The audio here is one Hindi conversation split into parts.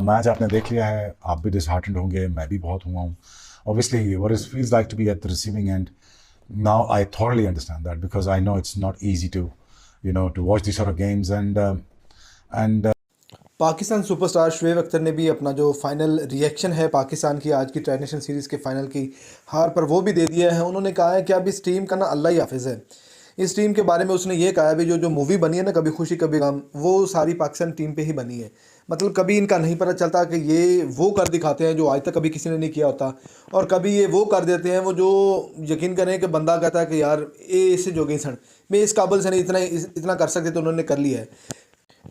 मैच आपने देख लिया है, आप भी डिसहार्टेंड होंगे, मैं भी बहुत हुआ हूँ. Obviously, what it feels like to be at the receiving end. Now I thoroughly understand that because I know it's not easy to, to watch these sort of games and Pakistan superstar Shoaib Akhtar ने भी अपना जो फाइनल रिएक्शन है पाकिस्तान की आज की ट्राई नेशन सीरीज़ के फाइनल की हार पर वो भी दे दिया है. उन्होंने कहा है कि अब इस टीम का ना अल्लाह ही हाफिज़ है. इस टीम के बारे में उसने ये कहा है भी जो जो मूवी बनी है ना, कभी खुशी कभी गम, वो सारी पाकिस्तान टीम पे ही बनी है. मतलब कभी इनका नहीं पता चलता कि ये वो कर दिखाते हैं जो आज तक कभी किसी ने नहीं किया होता, और कभी ये वो कर देते हैं वो जो यकीन करें कि बंदा कहता है कि यार ये इससे जो गई सन मैं इस काबिल से नहीं, इतना कर सकते, तो उन्होंने कर लिया है.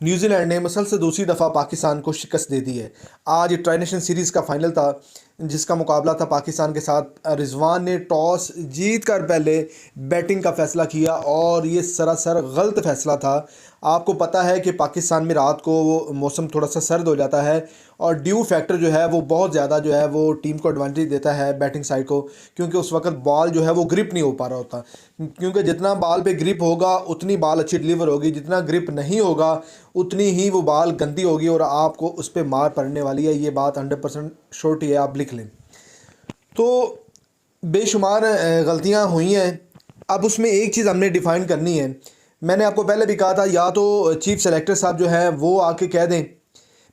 न्यूजीलैंड ने मुसलसल दूसरी दफ़ा पाकिस्तान को शिकस्त दे दी है. आज ट्राई नेशन सीरीज़ का फाइनल था जिसका मुकाबला था पाकिस्तान के साथ. रिजवान ने टॉस जीत कर पहले बैटिंग का फ़ैसला किया और ये सरासर गलत फ़ैसला था. आपको पता है कि पाकिस्तान में रात को वो मौसम थोड़ा सा सर्द हो जाता है और ड्यू फैक्टर जो है वो बहुत ज़्यादा जो है वो टीम को एडवांटेज देता है बैटिंग साइड को, क्योंकि उस वक्त बॉल जो है वो ग्रिप नहीं हो पा रहा होता. क्योंकि जितना बॉल पे ग्रिप होगा उतनी बॉल अच्छी डिलीवर होगी, जितना ग्रिप नहीं होगा उतनी ही वो बॉल गंदी होगी और आपको उस पर मार पड़ने वाली है. ये बात 100% श्योरिटी है, आप लिख लें. तो बेशुमार गलतियाँ हुई हैं. अब उसमें एक चीज़ हमने डिफ़ाइन करनी है. मैंने आपको पहले भी कहा था, या तो चीफ सेलेक्टर साहब जो हैं वो आके कह दें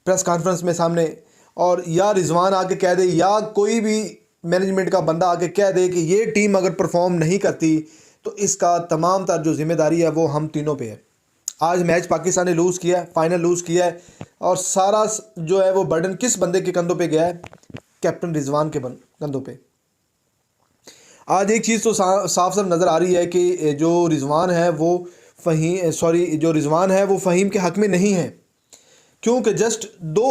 प्रेस कॉन्फ्रेंस में सामने, और या रिजवान आके कह दे, या कोई भी मैनेजमेंट का बंदा आके कह दे कि ये टीम अगर परफॉर्म नहीं करती तो इसका तमाम तर जो जिम्मेदारी है वो हम तीनों पे है. आज मैच पाकिस्तान ने लूज़ किया है, फाइनल लूज़ किया है, और सारा जो है वो बर्डन किस बंदे के कंधों पे गया है? कैप्टन रिजवान के कंधों पे. आज एक चीज़ तो साफ साफ नज़र आ रही है कि जो रिजवान है वो फ़हीम के हक़ में नहीं है, क्योंकि जस्ट दो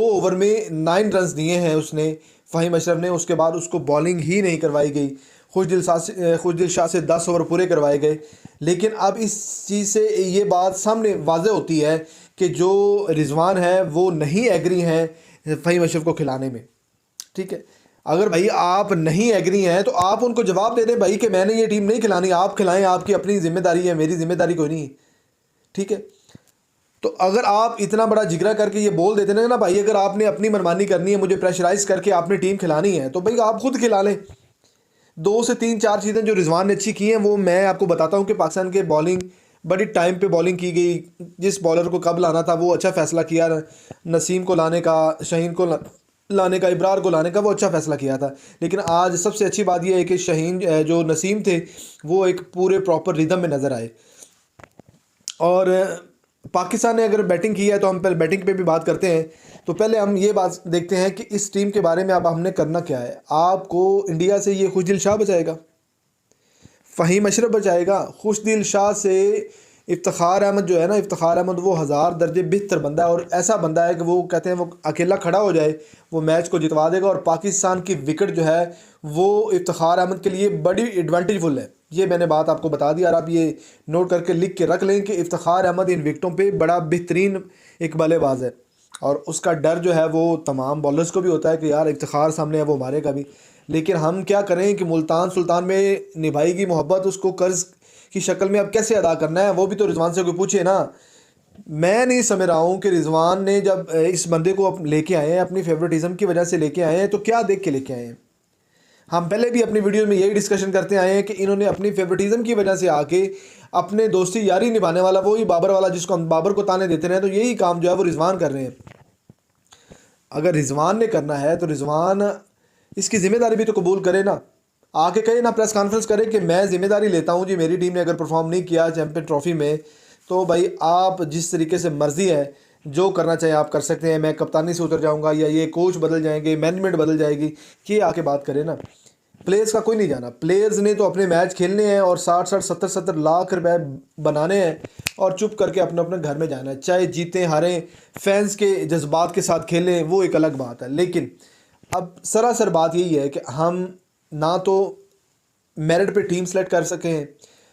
ओवर में 9 रन दिए हैं उसने, फ़हीम अशरफ ने. उसके बाद उसको बॉलिंग ही नहीं करवाई गई. खुशदिल शाह से 10 ओवर पूरे करवाए गए. लेकिन अब इस चीज़ से ये बात सामने वाज़ेह होती है कि जो रिजवान है वो नहीं एग्री हैं फ़हीम अशरफ को खिलाने में. ठीक है, अगर भाई आप नहीं एग्री हैं तो आप उनको जवाब दे दें भाई कि मैंने ये टीम नहीं खिलानी, आप खिलाएं, आपकी अपनी ज़िम्मेदारी है, मेरी ज़िम्मेदारी कोई नहीं. ठीक है, तो अगर आप इतना बड़ा जिगरा करके ये बोल देते ना भाई, अगर आपने अपनी मनमानी करनी है, मुझे प्रेशराइज करके आपने टीम खिलानी है, तो भाई आप खुद खिला लें. 2 से 3-4 चीज़ें जो रिजवान ने अच्छी की हैं वो मैं आपको बताता हूँ कि पाकिस्तान के बॉलिंग बड़ी टाइम पे बॉलिंग की गई. जिस बॉलर को कब लाना था वो अच्छा फ़ैसला किया. नसीम को लाने का, शाहीन को लाने का, इब्रार को लाने का, वो अच्छा फ़ैसला किया था. लेकिन आज सबसे अच्छी बात यह है कि शाहीन जो नसीम थे वो एक पूरे प्रॉपर रिदम में नज़र आए. और पाकिस्तान ने अगर बैटिंग की है तो हम पहले बैटिंग पे भी बात करते हैं. तो पहले हम ये बात देखते हैं कि इस टीम के बारे में अब हमने करना क्या है. आपको इंडिया से ये खुशदिल शाह बचाएगा, फ़हीम अशरफ बचाएगा. खुशदिल शाह से इफ्तिखार अहमद जो है ना, इफ्तिखार अहमद वो 1000 दर्जे बेहतर बंदा है, और ऐसा बंदा है कि वो कहते हैं वो अकेला खड़ा हो जाए वो मैच को जितवा देगा. और पाकिस्तान की विकेट जो है वो इफ्तिखार अहमद के लिए बड़ी एडवांटेजफुल है. ये मैंने बात आपको बता दी और आप ये नोट करके लिख के रख लें कि इफ्तिखार अहमद इन विकेटों पे बड़ा बेहतरीन एक बल्लेबाज है, और उसका डर जो है वो तमाम बॉलर्स को भी होता है कि यार इफ्तिखार सामने है वो मारेगा भी. लेकिन हम क्या करें कि मुल्तान सुल्तान में निभाएगी मोहब्बत, उसको कर्ज की शक्ल में अब कैसे अदा करना है वो भी तो रिजवान से कोई पूछे ना. मैं नहीं समझ रहा हूँ कि रिजवान ने जब इस बंदे को लेके आए हैं, अपनी फेवरेटिज्म की वजह से लेके आए हैं, तो क्या देख के लेके आए हैं. हम पहले भी अपनी वीडियो में यही डिस्कशन करते आए हैं कि इन्होंने अपनी फेवरेटिज्म की वजह से आके अपने दोस्ती यारी निभाने वाला, वही बाबर वाला जिसको हम बाबर को ताने देते रहे, तो यही काम जो है वो रिजवान कर रहे हैं. अगर रिजवान ने करना है तो रिजवान इसकी ज़िम्मेदारी भी तो कबूल करे ना. आके कहे ना, प्रेस कॉन्फ्रेंस करे कि मैं ज़िम्मेदारी लेता हूँ जी, मेरी टीम ने अगर परफॉर्म नहीं किया चैम्पियन ट्रॉफी में तो भाई आप जिस तरीके से मर्ज़ी है जो करना चाहे आप कर सकते हैं, मैं कप्तानी से उतर जाऊंगा या ये कोच बदल जाएंगे, मैनेजमेंट बदल जाएगी, ये आके बात करें ना. प्लेयर्स का कोई नहीं जाना. प्लेयर्स ने तो अपने मैच खेलने हैं और 60-60 70-70 लाख रुपए बनाने हैं और चुप करके अपने अपने घर में जाना है. चाहे जीतें हारें, फैंस के जज्बात के साथ खेलें, वो एक अलग बात है. लेकिन अब सरासर बात यही है कि हम ना तो मेरिट पे टीम सेलेक्ट कर सके हैं,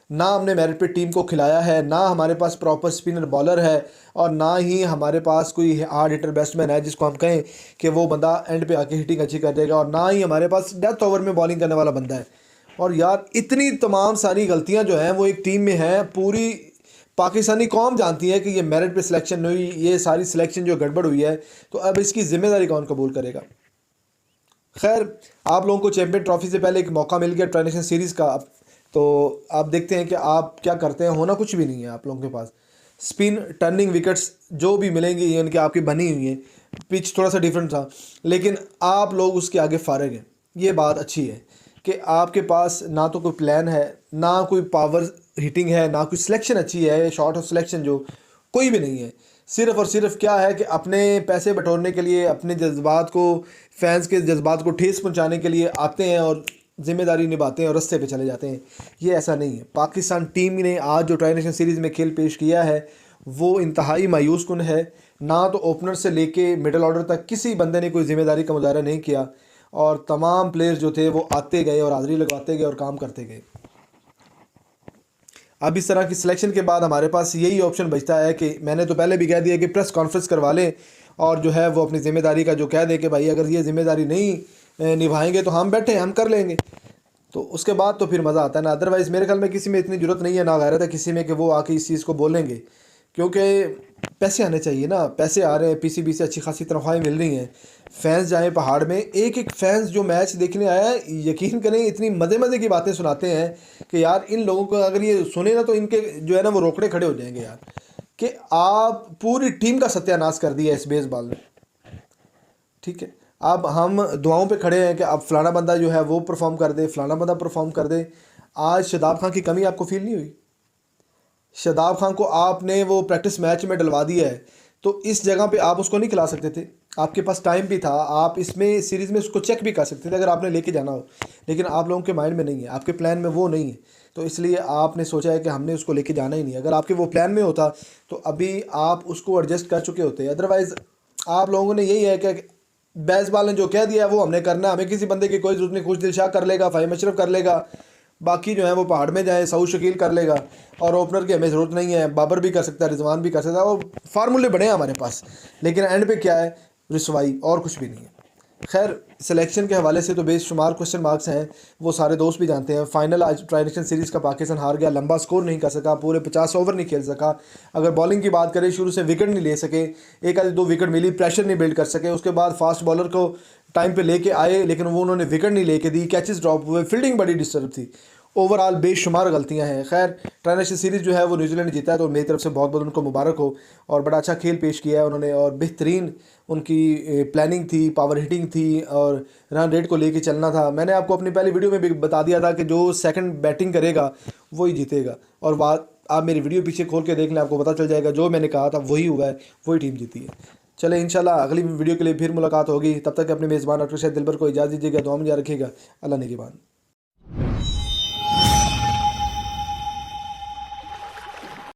ना हमने मेरिट पे टीम को खिलाया है, ना हमारे पास प्रॉपर स्पिनर बॉलर है, और ना ही हमारे पास कोई हार्ड हिटर बैट्समैन है जिसको हम कहें कि वो बंदा एंड पे आके हिटिंग अच्छी कर देगा, और ना ही हमारे पास डेथ ओवर में बॉलिंग करने वाला बंदा है. और यार इतनी तमाम सारी गलतियां जो हैं वो एक टीम में हैं. पूरी पाकिस्तानी कौम जानती है कि ये मेरिट पे सिलेक्शन हुई, ये सारी सिलेक्शन जो गड़बड़ हुई है, तो अब इसकी ज़िम्मेदारी कौन कबूल करेगा। खैर, आप लोगों को चैम्पियन ट्रॉफी से पहले एक मौका मिल गया ट्राई नेशन सीरीज़ का, तो आप देखते हैं कि आप क्या करते हैं। होना कुछ भी नहीं है आप लोगों के पास। स्पिन, टर्निंग विकेट्स जो भी मिलेंगी यानी कि आपकी बनी हुई हैं, पिच थोड़ा सा डिफरेंट था लेकिन आप लोग उसके आगे फारग हैं। ये बात अच्छी है कि आपके पास ना तो कोई प्लान है, ना कोई पावर हिटिंग है, ना कोई सिलेक्शन अच्छी है, शॉट ऑफ सिलेक्शन जो कोई भी नहीं है। सिर्फ़ और सिर्फ क्या है कि अपने पैसे बटोरने के लिए, अपने जज्बात को, फैंस के जज्बात को ठेस पहुंचाने के लिए आते हैं और ज़िम्मेदारी निभाते हैं और रास्ते पे चले जाते हैं। ये ऐसा नहीं है। पाकिस्तान टीम ने आज जो ट्राई नेशन सीरीज़ में खेल पेश किया है वो इंतहाई मायूस कुन है। ना तो ओपनर से लेके मिडल ऑर्डर तक किसी बंदे ने कोई ज़िम्मेदारी का मुजाहरा नहीं किया और तमाम प्लेयर्स जो थे वो आते गए और हाज़िरी लगवाते गए और काम करते गए। अब इस तरह की सिलेक्शन के बाद हमारे पास यही ऑप्शन बचता है कि मैंने तो पहले भी कह दिया कि प्रेस कॉन्फ्रेंस करवा लें और जो है वो अपनी ज़िम्मेदारी का जो कह दे कि भाई अगर ये ज़िम्मेदारी नहीं निभाएंगे तो हम बैठे हम कर लेंगे। तो उसके बाद तो फिर मज़ा आता है ना। अदरवाइज़ मेरे ख्याल में किसी में इतनी ज़रूरत नहीं है, ना गैरत है किसी में कि वो आके इस चीज़ को बोलेंगे, क्योंकि पैसे आने चाहिए ना। पैसे आ रहे हैं, पीसीबी से अच्छी खासी तनख्वाहें मिल रही हैं। फैंस जाएं पहाड़ में, एक एक फैंस जो मैच देखने आया है, यकीन करें इतनी मज़े मज़े की बातें सुनाते हैं कि यार इन लोगों को अगर ये सुने ना तो इनके जो है ना वो रोकड़े खड़े हो जाएंगे यार, कि आप पूरी टीम का सत्यानाश कर दिया इस बेसबॉल ने। ठीक है, अब हम दुआओं पे खड़े हैं कि अब फलाना बंदा जो है वो परफॉर्म कर दे, फलाना बंदा परफॉर्म कर दे। आज शादाब खान की कमी आपको फील नहीं हुई? शादाब खान को आपने वो प्रैक्टिस मैच में डलवा दिया है, तो इस जगह पे आप उसको नहीं खिला सकते थे? आपके पास टाइम भी था, आप इसमें सीरीज़ में उसको चेक भी कर सकते थे अगर आपने लेके जाना हो, लेकिन आप लोगों के माइंड में नहीं है, आपके प्लान में वो नहीं है, तो इसलिए आपने सोचा है कि हमने उसको लेके जाना ही नहीं। अगर आपके वो प्लान में होता तो अभी आप उसको एडजस्ट कर चुके होते। अदरवाइज़ आप लोगों ने यही है कि बेसबॉल ने जो कह दिया है वो हमने करना, हमें किसी बंदे की कोई ज़रूरत नहीं। खुश दिल शाह कर लेगा, फ़हीम अशरफ कर लेगा, बाकी जो है वो पहाड़ में जाए, सऊद शकील कर लेगा, और ओपनर की हमें ज़रूरत नहीं है। बाबर भी कर सकता है, रिजवान भी कर सकता है, वो फार्मूले बड़े हैं हमारे पास, लेकिन एंड पे क्या है? रिसवाई, और कुछ भी नहीं है। खैर, सिलेक्शन के हवाले से तो बेशुमार क्वेश्चन मार्क्स हैं, वो सारे दोस्त भी जानते हैं। फाइनल आज ट्राई नेशन सीरीज़ का पाकिस्तान हार गया, लंबा स्कोर नहीं कर सका, पूरे 50 ओवर नहीं खेल सका। अगर बॉलिंग की बात करें, शुरू से विकेट नहीं ले सके, एक आधी दो विकेट मिली, प्रेशर नहीं बिल्ड कर सके। उसके बाद फास्ट बॉलर को टाइम पे लेके आए लेकिन वो उन्होंने विकेट नहीं लेके दी, कैचेस ड्रॉप हुए, फील्डिंग बड़ी डिस्टर्ब थी। ओवरऑल बेशुमार गलतियां हैं। खैर, ट्राई नेशन सीरीज़ जो है वो न्यूजीलैंड ने जीता है, तो मेरी तरफ से बहुत बहुत उनको मुबारक हो, और बड़ा अच्छा खेल पेश किया है उन्होंने, और बेहतरीन उनकी प्लानिंग थी, पावर हिटिंग थी, और रन रेट को लेके चलना था। मैंने आपको अपनी पहली वीडियो में भी बता दिया था कि जो सेकंड बैटिंग करेगा वही जीतेगा, और बात आप मेरी वीडियो पीछे खोल के देख लें, आपको पता चल जाएगा जो मैंने कहा था वही हुआ है, वही टीम जीती है। चले इंशाल्लाह अगली वीडियो के लिए फिर मुलाकात होगी। तब तक अपने मेज़बान डॉक्टर शाहिद दिलबर को इजाज़त दीजिएगा, दुआ में याद रखिएगा। अल्लाह ने की बात।